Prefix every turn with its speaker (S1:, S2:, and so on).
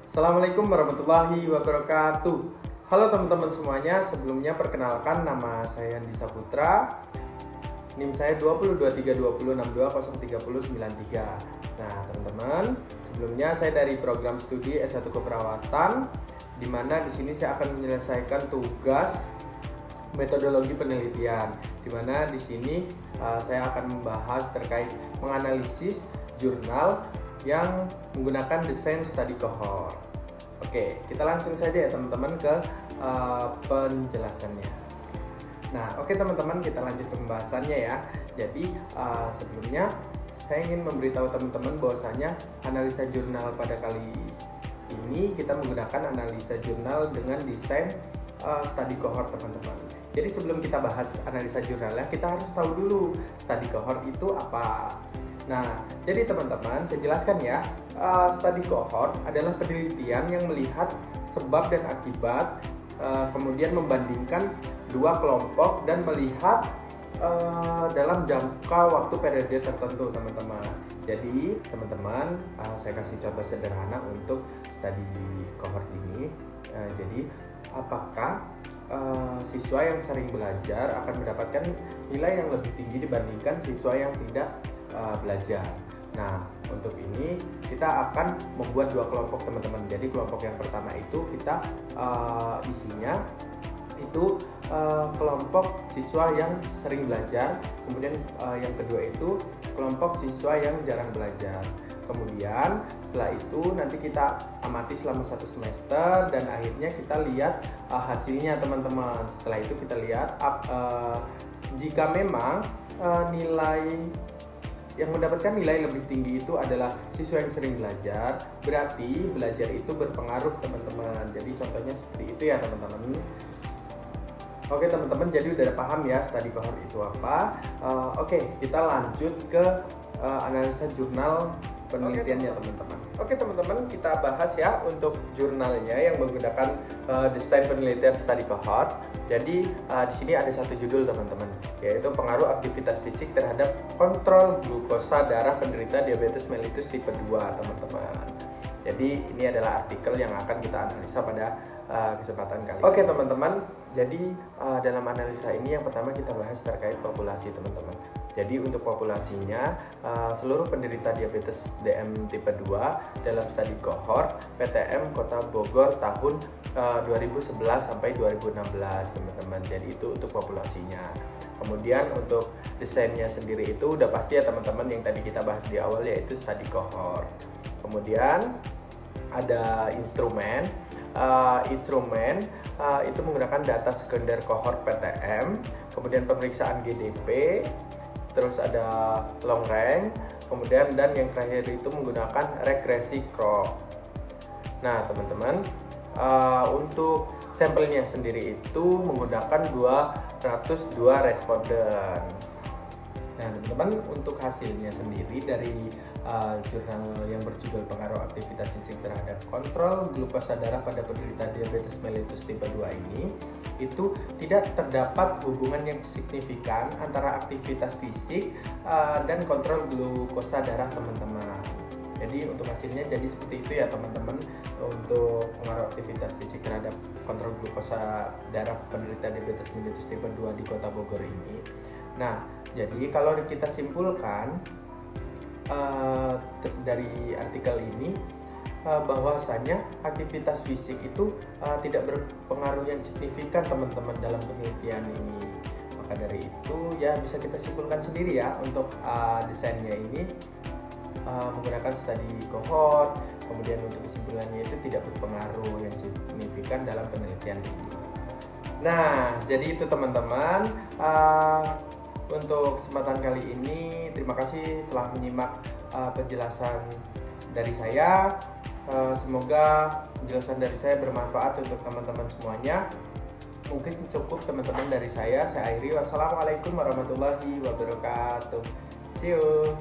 S1: Assalamualaikum warahmatullahi wabarakatuh. Halo teman-teman semuanya, sebelumnya perkenalkan nama saya Andi Saputra. NIM saya 202320620393. Nah, teman-teman, sebelumnya saya dari program studi S1 Keperawatan, di mana di sini saya akan menyelesaikan tugas metodologi penelitian, di mana di sini saya akan membahas terkait menganalisis jurnal yang menggunakan desain study cohort. Oke, kita langsung saja ya teman-teman ke penjelasannya. Nah, oke teman-teman, kita lanjut ke pembahasannya ya. Jadi sebelumnya saya ingin memberitahu teman-teman bahwasanya analisa jurnal pada kali ini kita menggunakan analisa jurnal dengan desain study cohort teman-teman. Jadi sebelum kita bahas analisa jurnalnya, kita harus tahu dulu study cohort itu apa. Nah, jadi teman-teman, saya jelaskan ya, study cohort adalah penelitian yang melihat sebab dan akibat, kemudian membandingkan dua kelompok dan melihat dalam jangka waktu periode tertentu, teman-teman. Jadi, teman-teman, saya kasih contoh sederhana untuk study cohort ini. Jadi, apakah siswa yang sering belajar akan mendapatkan nilai yang lebih tinggi dibandingkan siswa yang tidak belajar. Nah, untuk ini kita akan membuat dua kelompok teman-teman. Jadi kelompok yang pertama itu kita isinya itu kelompok siswa yang sering belajar, kemudian yang kedua itu kelompok siswa yang jarang belajar. Kemudian setelah itu nanti kita amati selama 1 semester dan akhirnya kita lihat hasilnya teman-teman. Setelah itu kita lihat jika memang nilai yang mendapatkan nilai lebih tinggi itu adalah siswa yang sering belajar, berarti belajar itu berpengaruh teman-teman. Jadi contohnya seperti itu ya teman-teman. Oke teman-teman, jadi udah paham ya study cohort itu apa. Oke, kita lanjut ke analisa jurnal penelitiannya teman-teman. Oke teman-teman, kita bahas ya untuk jurnalnya yang menggunakan desain penelitian study cohort. Jadi di sini ada satu judul teman-teman, yaitu pengaruh aktivitas fisik terhadap kontrol glukosa darah penderita diabetes mellitus tipe 2 teman-teman. Jadi ini adalah artikel yang akan kita analisa pada kesempatan kali ini. Oke teman-teman, jadi dalam analisa ini yang pertama kita bahas terkait populasi teman-teman. Jadi untuk populasinya, seluruh penderita diabetes DM tipe 2 dalam studi cohort PTM Kota Bogor tahun 2011 sampai 2016 teman-teman. Jadi itu untuk populasinya. Kemudian untuk desainnya sendiri itu udah pasti ya teman-teman, yang tadi kita bahas di awal yaitu studi cohort. Kemudian ada instrumen. Itu menggunakan data sekunder cohort PTM, kemudian pemeriksaan GDP, terus ada long range, kemudian dan yang terakhir itu menggunakan regresi Krop. Nah teman-teman, untuk sampelnya sendiri itu menggunakan 202 responden. Nah teman-teman, untuk hasilnya sendiri dari jurnal yang berjudul pengaruh aktivitas fisik terhadap kontrol glukosa darah pada penderita diabetes mellitus tipe 2 ini, itu tidak terdapat hubungan yang signifikan antara aktivitas fisik dan kontrol glukosa darah teman-teman. Jadi untuk hasilnya jadi seperti itu ya teman-teman, untuk pengaruh aktivitas fisik terhadap kontrol glukosa darah penderita diabetes mellitus tipe 2 di Kota Bogor ini. Nah, jadi kalau kita simpulkan dari artikel ini bahwasanya aktivitas fisik itu tidak berpengaruh yang signifikan teman-teman dalam penelitian ini. Maka dari itu ya bisa kita simpulkan sendiri ya untuk desainnya ini menggunakan study cohort. Kemudian untuk kesimpulannya itu tidak berpengaruh yang signifikan dalam penelitian ini. Nah, jadi itu teman-teman. Untuk kesempatan kali ini, terima kasih telah menyimak penjelasan dari saya. Semoga penjelasan dari saya bermanfaat untuk teman-teman semuanya. Mungkin cukup teman-teman dari saya akhiri. Wassalamualaikum warahmatullahi wabarakatuh. See you.